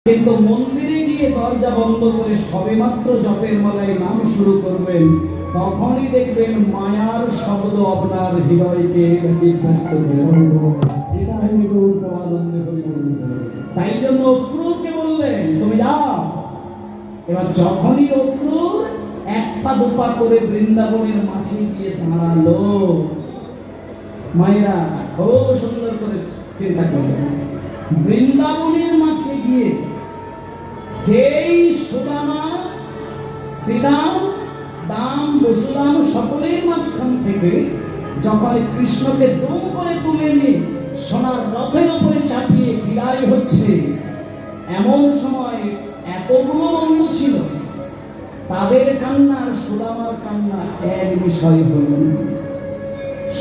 কিন্তু মন্দিরে গিয়ে দরজা বন্ধ করে সবেমাত্র জপের মালায় নাম শুরু করবেন, তখনই দেখবেন মায়ার শব্দ আপনার হৃদয়কে বিধ্বস্ত তাই জন্য অক্রুরকে বললেন তুমি যাও। এবার যখনই অক্রুর এক পা দুপা করে বৃন্দাবনের মাঝে গিয়ে দাঁড়ালো, মায়েরা খুব সুন্দর করে চিন্তা করলেন, বৃন্দাবনের মাঝে গিয়ে যেই সুদামা শ্রীরাম দাম বসুরাম সকলের মাঝখান থেকে যখন কৃষ্ণকে দম করে তুলে নিয়ে সোনার রথের উপরে চাপিয়ে বিদায় হচ্ছে, এমন সময় এতগুলো বন্ধু ছিল, তাদের কান্না আর সুদামার কান্না এক বিষয় হল।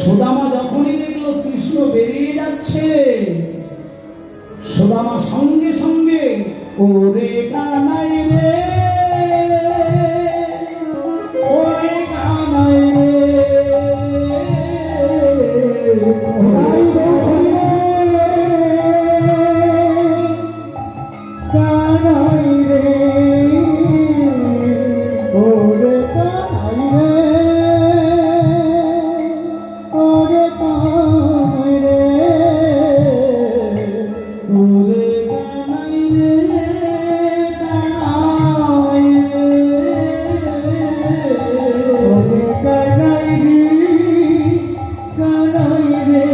সুদামা যখনই দেখলো কৃষ্ণ বেরিয়ে যাচ্ছে, সুদামা সঙ্গে সঙ্গে ওরে কানাই রে, ওরে কানাই রে, কানাই রে, ওরে কানাই রে, ওরে কানাই রে, ওরে কানাই রে, কানাই রে, কানাই রে, ওরে কানাই রে,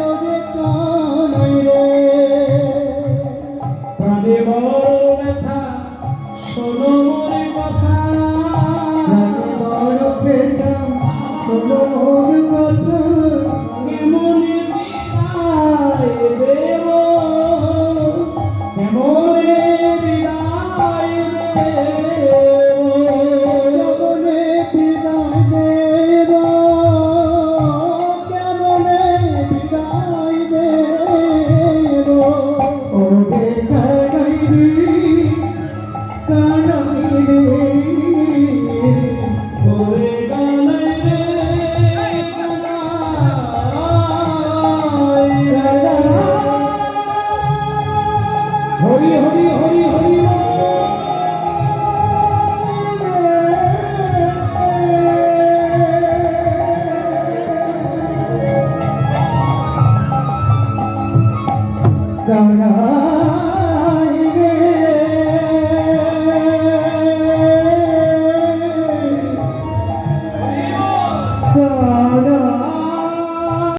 ওরে কানাই রে। প্রাণে বড় ব্যথা শোনো মোর কথা, প্রাণে বড় ব্যথা শোনো মোর কথা, কেমন বিদায় দেব, কেমন বিদায় দেব, কেমন বিদায় দেব, কেমন বিদায় দেব, ওরে কানাই রে, কানাই রে, ওরে কানাই রে, কানাই রে। হরি হরি হরি হরি কানাই